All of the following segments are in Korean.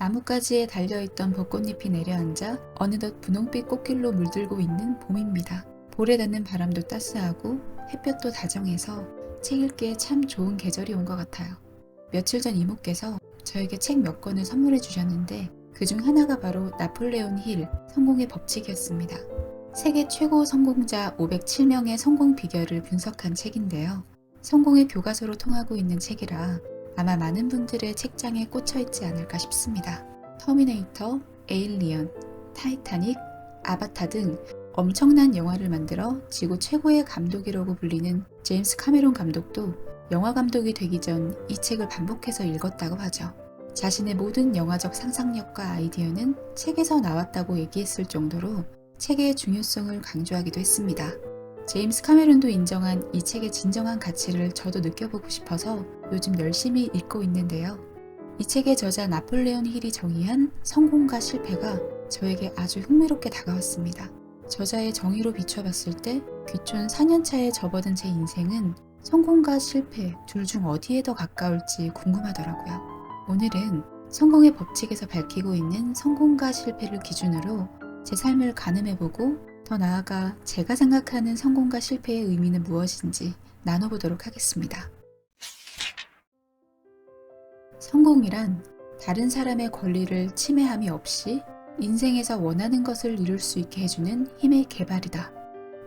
나뭇가지에 달려있던 벚꽃잎이 내려앉아 어느덧 분홍빛 꽃길로 물들고 있는 봄입니다. 볼에 닿는 바람도 따스하고 햇볕도 다정해서 책 읽기에 참 좋은 계절이 온 것 같아요. 며칠 전 이모께서 저에게 책 몇 권을 선물해 주셨는데 그중 하나가 바로 나폴레온 힐 성공의 법칙이었습니다. 세계 최고 성공자 507명의 성공 비결을 분석한 책인데요. 성공의 교과서로 통하고 있는 책이라 아마 많은 분들의 책장에 꽂혀 있지 않을까 싶습니다. 터미네이터, 에일리언, 타이타닉, 아바타 등 엄청난 영화를 만들어 지구 최고의 감독이라고 불리는 제임스 카메론 감독도 영화 감독이 되기 전 이 책을 반복해서 읽었다고 하죠. 자신의 모든 영화적 상상력과 아이디어는 책에서 나왔다고 얘기했을 정도로 책의 중요성을 강조하기도 했습니다. 제임스 카메론도 인정한 이 책의 진정한 가치를 저도 느껴보고 싶어서 요즘 열심히 읽고 있는데요. 이 책의 저자 나폴레온 힐이 정의한 성공과 실패가 저에게 아주 흥미롭게 다가왔습니다. 저자의 정의로 비춰봤을 때 귀촌 4년차에 접어든 제 인생은 성공과 실패 둘 중 어디에 더 가까울지 궁금하더라고요. 오늘은 성공의 법칙에서 밝히고 있는 성공과 실패를 기준으로 제 삶을 가늠해보고 더 나아가 제가 생각하는 성공과 실패의 의미는 무엇인지 나눠보도록 하겠습니다. 성공이란 다른 사람의 권리를 침해함이 없이 인생에서 원하는 것을 이룰 수 있게 해주는 힘의 개발이다.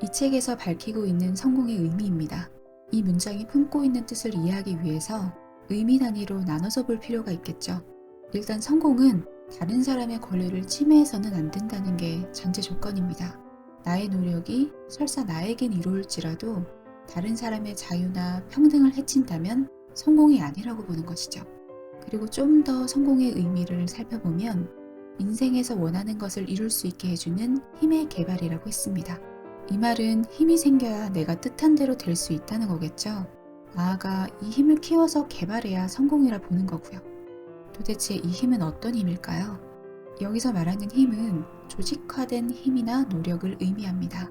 이 책에서 밝히고 있는 성공의 의미입니다. 이 문장이 품고 있는 뜻을 이해하기 위해서 의미 단위로 나눠서 볼 필요가 있겠죠. 일단 성공은 다른 사람의 권리를 침해해서는 안 된다는 게 전제 조건입니다. 나의 노력이 설사 나에겐 이로울지라도 다른 사람의 자유나 평등을 해친다면 성공이 아니라고 보는 것이죠. 그리고 좀 더 성공의 의미를 살펴보면 인생에서 원하는 것을 이룰 수 있게 해주는 힘의 개발이라고 했습니다. 이 말은 힘이 생겨야 내가 뜻한 대로 될 수 있다는 거겠죠. 나아가 이 힘을 키워서 개발해야 성공이라 보는 거고요. 도대체 이 힘은 어떤 힘일까요? 여기서 말하는 힘은 조직화된 힘이나 노력을 의미합니다.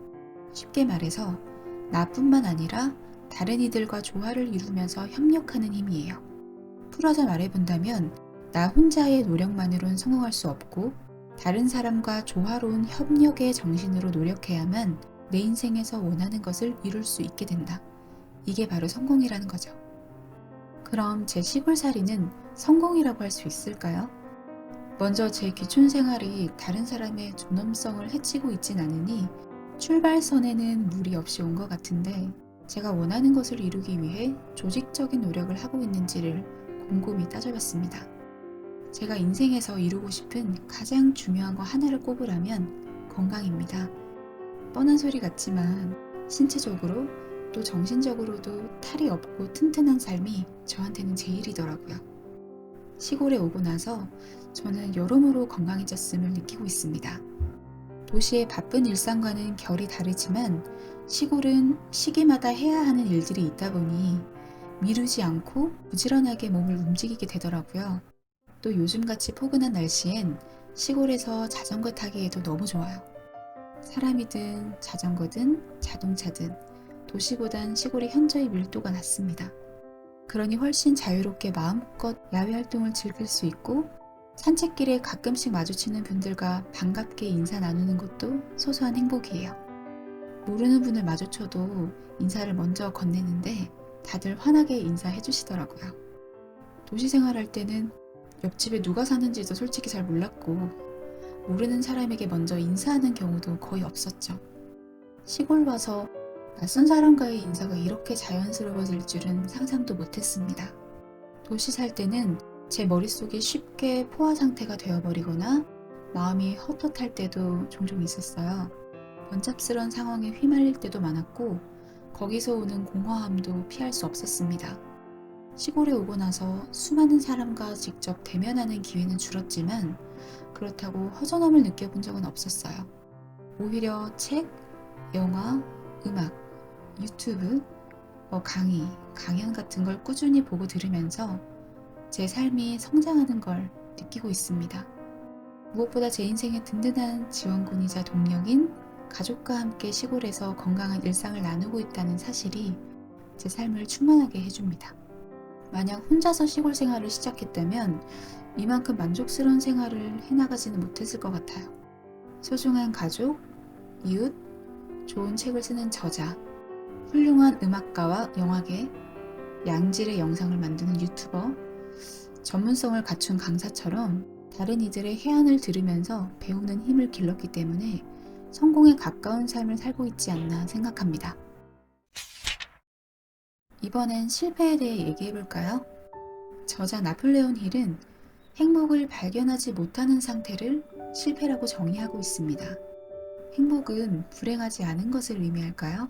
쉽게 말해서 나뿐만 아니라 다른 이들과 조화를 이루면서 협력하는 힘이에요. 풀어서 말해본다면 나 혼자의 노력만으론 성공할 수 없고 다른 사람과 조화로운 협력의 정신으로 노력해야만 내 인생에서 원하는 것을 이룰 수 있게 된다. 이게 바로 성공이라는 거죠. 그럼 제 시골살이는 성공이라고 할 수 있을까요? 먼저 제 귀촌 생활이 다른 사람의 존엄성을 해치고 있진 않으니 출발선에는 무리 없이 온 것 같은데 제가 원하는 것을 이루기 위해 조직적인 노력을 하고 있는지를 곰곰이 따져봤습니다. 제가 인생에서 이루고 싶은 가장 중요한 거 하나를 꼽으라면 건강입니다. 뻔한 소리 같지만 신체적으로 또 정신적으로도 탈이 없고 튼튼한 삶이 저한테는 제일이더라고요. 시골에 오고 나서 저는 여러모로 건강해졌음을 느끼고 있습니다. 도시의 바쁜 일상과는 결이 다르지만 시골은 시기마다 해야 하는 일들이 있다 보니 미루지 않고 부지런하게 몸을 움직이게 되더라고요. 또 요즘같이 포근한 날씨엔 시골에서 자전거 타기에도 너무 좋아요. 사람이든 자전거든 자동차든 도시보단 시골의 현저히 밀도가 낮습니다. 그러니 훨씬 자유롭게 마음껏 야외 활동을 즐길 수 있고 산책길에 가끔씩 마주치는 분들과 반갑게 인사 나누는 것도 소소한 행복이에요. 모르는 분을 마주쳐도 인사를 먼저 건네는데 다들 환하게 인사해 주시더라고요. 도시 생활할 때는 옆집에 누가 사는지도 솔직히 잘 몰랐고 모르는 사람에게 먼저 인사하는 경우도 거의 없었죠. 시골 와서 낯선 사람과의 인사가 이렇게 자연스러워질 줄은 상상도 못했습니다. 도시 살 때는 제 머릿속이 쉽게 포화 상태가 되어버리거나 마음이 헛헛할 때도 종종 있었어요. 번잡스러운 상황에 휘말릴 때도 많았고 거기서 오는 공허함도 피할 수 없었습니다. 시골에 오고 나서 수많은 사람과 직접 대면하는 기회는 줄었지만 그렇다고 허전함을 느껴본 적은 없었어요. 오히려 책, 영화, 음악, 유튜브, 강의, 강연 같은 걸 꾸준히 보고 들으면서 제 삶이 성장하는 걸 느끼고 있습니다. 무엇보다 제 인생의 든든한 지원군이자 동력인 가족과 함께 시골에서 건강한 일상을 나누고 있다는 사실이 제 삶을 충만하게 해줍니다. 만약 혼자서 시골 생활을 시작했다면 이만큼 만족스러운 생활을 해나가지는 못했을 것 같아요. 소중한 가족, 이웃, 좋은 책을 쓰는 저자, 훌륭한 음악가와 영화계, 양질의 영상을 만드는 유튜버, 전문성을 갖춘 강사처럼 다른 이들의 해안을 들으면서 배우는 힘을 길렀기 때문에 성공에 가까운 삶을 살고 있지 않나 생각합니다. 이번엔 실패에 대해 얘기해 볼까요? 저자 나폴레온 힐은 행복을 발견하지 못하는 상태를 실패라고 정의하고 있습니다. 행복은 불행하지 않은 것을 의미할까요?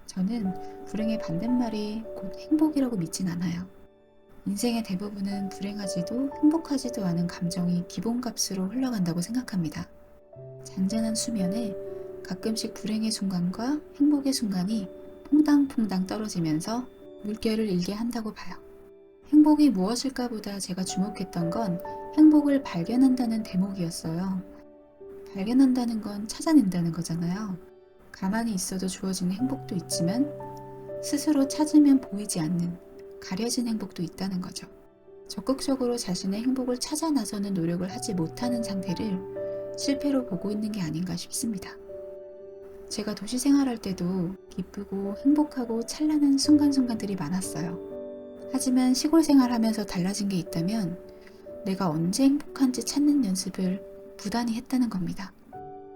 저는 불행의 반대말이 곧 행복이라고 믿진 않아요. 인생의 대부분은 불행하지도 행복하지도 않은 감정이 기본값으로 흘러간다고 생각합니다. 잔잔한 수면에 가끔씩 불행의 순간과 행복의 순간이 퐁당퐁당 떨어지면서 물결을 일게 한다고 봐요. 행복이 무엇일까 보다 제가 주목했던 건 행복을 발견한다는 대목이었어요. 발견한다는 건 찾아낸다는 거잖아요. 가만히 있어도 주어지는 행복도 있지만 스스로 찾으면 보이지 않는 가려진 행복도 있다는 거죠. 적극적으로 자신의 행복을 찾아 나서는 노력을 하지 못하는 상태를 실패로 보고 있는 게 아닌가 싶습니다. 제가 도시 생활할 때도 기쁘고 행복하고 찬란한 순간순간들이 많았어요. 하지만 시골 생활하면서 달라진 게 있다면 내가 언제 행복한지 찾는 연습을 부단히 했다는 겁니다.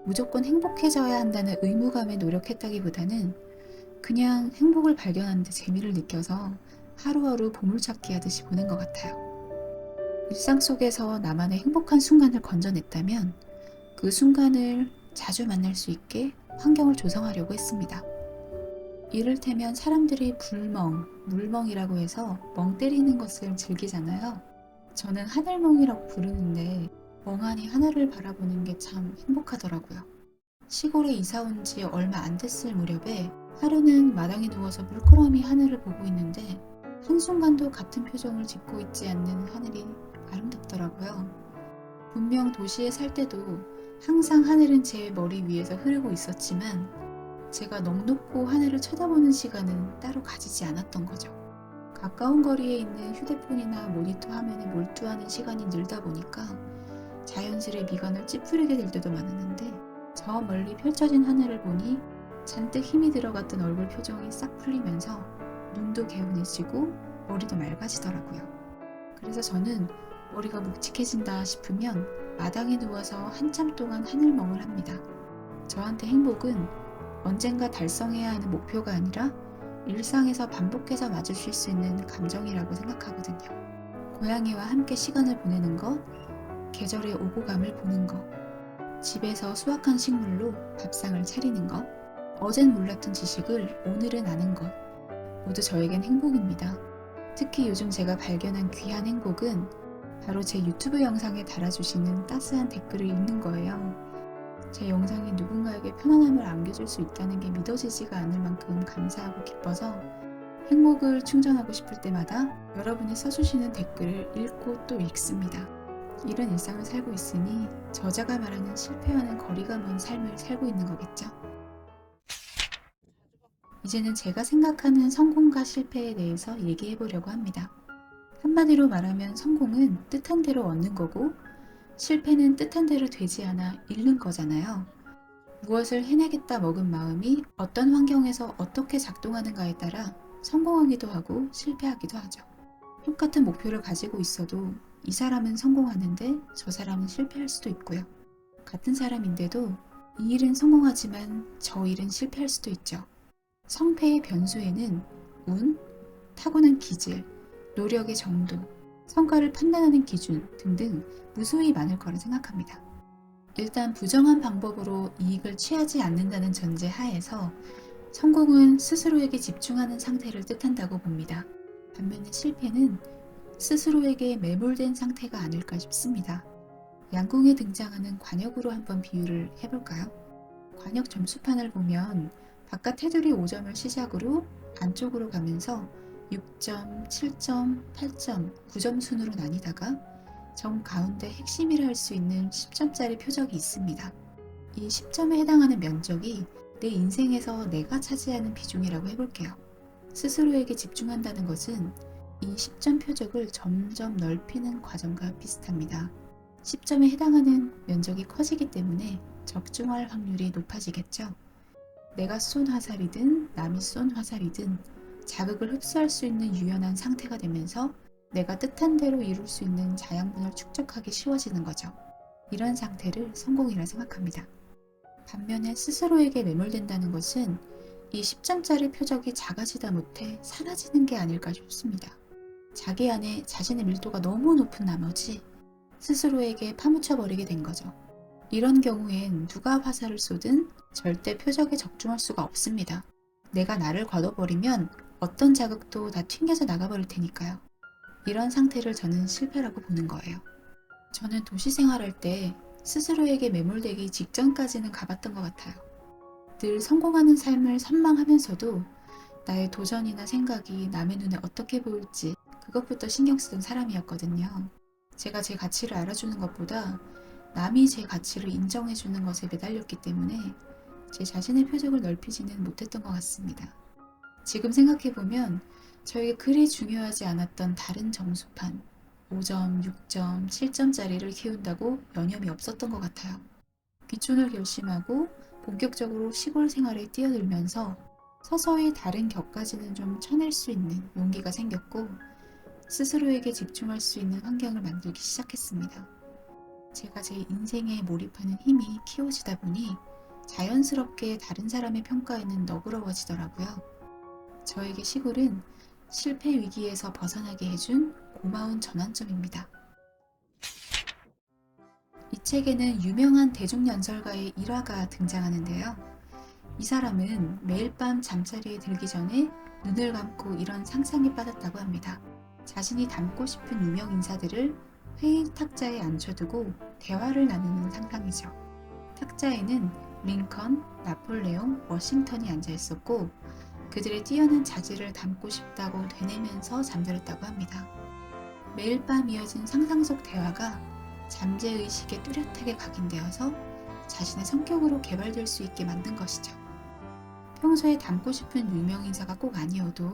무조건 행복해져야 한다는 의무감에 노력했다기보다는 그냥 행복을 발견하는 데 재미를 느껴서 하루하루 보물찾기 하듯이 보낸 것 같아요. 일상 속에서 나만의 행복한 순간을 건져냈다면 그 순간을 자주 만날 수 있게 환경을 조성하려고 했습니다. 이를테면 사람들이 불멍, 물멍이라고 해서 멍 때리는 것을 즐기잖아요. 저는 하늘멍이라고 부르는데 멍하니 하늘을 바라보는 게 참 행복하더라고요. 시골에 이사 온 지 얼마 안 됐을 무렵에 하루는 마당에 누워서 물끄러미 하늘을 보고 있는데 한순간도 같은 표정을 짓고 있지 않는 하늘이 아름답더라고요. 분명 도시에 살 때도 항상 하늘은 제 머리 위에서 흐르고 있었지만 제가 넋놓고 하늘을 쳐다보는 시간은 따로 가지지 않았던 거죠. 가까운 거리에 있는 휴대폰이나 모니터 화면에 몰두하는 시간이 늘다 보니까 자연스레 미간을 찌푸리게 될 때도 많았는데 저 멀리 펼쳐진 하늘을 보니 잔뜩 힘이 들어갔던 얼굴 표정이 싹 풀리면서 눈도 개운해지고 머리도 맑아지더라고요. 그래서 저는 머리가 묵직해진다 싶으면 마당에 누워서 한참 동안 하늘멍을 합니다. 저한테 행복은 언젠가 달성해야 하는 목표가 아니라 일상에서 반복해서 마주칠 수 있는 감정이라고 생각하거든요. 고양이와 함께 시간을 보내는 것, 계절의 오고 감을 보는 것, 집에서 수확한 식물로 밥상을 차리는 것, 어젠 몰랐던 지식을 오늘은 아는 것, 모두 저에겐 행복입니다. 특히 요즘 제가 발견한 귀한 행복은 바로 제 유튜브 영상에 달아주시는 따스한 댓글을 읽는 거예요. 제 영상이 누군가에게 편안함을 안겨줄 수 있다는 게 믿어지지가 않을 만큼 감사하고 기뻐서 행복을 충전하고 싶을 때마다 여러분이 써주시는 댓글을 읽고 또 읽습니다. 이런 일상을 살고 있으니 저자가 말하는 실패와는 거리가 먼 삶을 살고 있는 거겠죠. 이제는 제가 생각하는 성공과 실패에 대해서 얘기해 보려고 합니다. 한마디로 말하면 성공은 뜻한 대로 얻는 거고 실패는 뜻한 대로 되지 않아 잃는 거잖아요. 무엇을 해내겠다 먹은 마음이 어떤 환경에서 어떻게 작동하는가에 따라 성공하기도 하고 실패하기도 하죠. 똑같은 목표를 가지고 있어도 이 사람은 성공하는데 저 사람은 실패할 수도 있고요. 같은 사람인데도 이 일은 성공하지만 저 일은 실패할 수도 있죠. 성패의 변수에는 운, 타고난 기질, 노력의 정도, 성과를 판단하는 기준 등등 무수히 많을 거라 생각합니다. 일단 부정한 방법으로 이익을 취하지 않는다는 전제 하에서 성공은 스스로에게 집중하는 상태를 뜻한다고 봅니다. 반면에 실패는 스스로에게 매몰된 상태가 아닐까 싶습니다. 양궁에 등장하는 관역으로 한번 비유를 해볼까요? 관역 점수판을 보면 바깥 테두리 5점을 시작으로 안쪽으로 가면서 6점, 7점, 8점, 9점 순으로 나뉘다가 정 가운데 핵심이라 할 수 있는 10점짜리 표적이 있습니다. 이 10점에 해당하는 면적이 내 인생에서 내가 차지하는 비중이라고 해볼게요. 스스로에게 집중한다는 것은 이 10점 표적을 점점 넓히는 과정과 비슷합니다. 10점에 해당하는 면적이 커지기 때문에 적중할 확률이 높아지겠죠. 내가 쏜 화살이든 남이 쏜 화살이든 자극을 흡수할 수 있는 유연한 상태가 되면서 내가 뜻한 대로 이룰 수 있는 자양분을 축적하기 쉬워지는 거죠. 이런 상태를 성공이라 생각합니다. 반면에 스스로에게 매몰된다는 것은 이 10점짜리 표적이 작아지다 못해 사라지는 게 아닐까 싶습니다. 자기 안에 자신의 밀도가 너무 높은 나머지 스스로에게 파묻혀버리게 된 거죠. 이런 경우엔 누가 화살을 쏘든 절대 표적에 적중할 수가 없습니다. 내가 나를 거둬버리면 어떤 자극도 다 튕겨져 나가버릴 테니까요. 이런 상태를 저는 실패라고 보는 거예요. 저는 도시 생활할 때 스스로에게 매몰되기 직전까지는 가봤던 것 같아요. 늘 성공하는 삶을 선망하면서도 나의 도전이나 생각이 남의 눈에 어떻게 보일지 그것부터 신경 쓰던 사람이었거든요. 제가 제 가치를 알아주는 것보다 남이 제 가치를 인정해주는 것에 매달렸기 때문에 제 자신의 표적을 넓히지는 못했던 것 같습니다. 지금 생각해보면 저에게 그리 중요하지 않았던 다른 점수판 5점, 6점, 7점짜리를 키운다고 여념이 없었던 것 같아요. 귀촌을 결심하고 본격적으로 시골 생활에 뛰어들면서 서서히 다른 격까지는 좀 쳐낼 수 있는 용기가 생겼고 스스로에게 집중할 수 있는 환경을 만들기 시작했습니다. 제가 제 인생에 몰입하는 힘이 키워지다 보니 자연스럽게 다른 사람의 평가에는 너그러워지더라고요. 저에게 시골은 실패 위기에서 벗어나게 해준 고마운 전환점입니다. 이 책에는 유명한 대중연설가의 일화가 등장하는데요. 이 사람은 매일 밤 잠자리에 들기 전에 눈을 감고 이런 상상에 빠졌다고 합니다. 자신이 닮고 싶은 유명 인사들을 회의 탁자에 앉혀두고 대화를 나누는 상상이죠. 탁자에는 링컨, 나폴레옹, 워싱턴이 앉아 있었고 그들의 뛰어난 자질을 닮고 싶다고 되뇌면서 잠들었다고 합니다. 매일 밤 이어진 상상 속 대화가 잠재의식에 뚜렷하게 각인되어서 자신의 성격으로 개발될 수 있게 만든 것이죠. 평소에 닮고 싶은 유명인사가 꼭 아니어도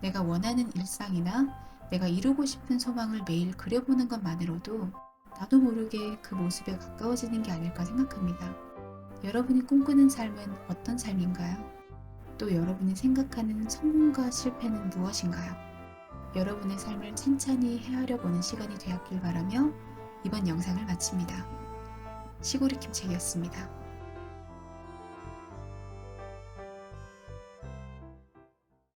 내가 원하는 일상이나 내가 이루고 싶은 소망을 매일 그려보는 것만으로도 나도 모르게 그 모습에 가까워지는 게 아닐까 생각합니다. 여러분이 꿈꾸는 삶은 어떤 삶인가요? 또 여러분이 생각하는 성공과 실패는 무엇인가요? 여러분의 삶을 찬찬히 헤아려 보는 시간이 되었길 바라며 이번 영상을 마칩니다. 시골이 김책이었습니다.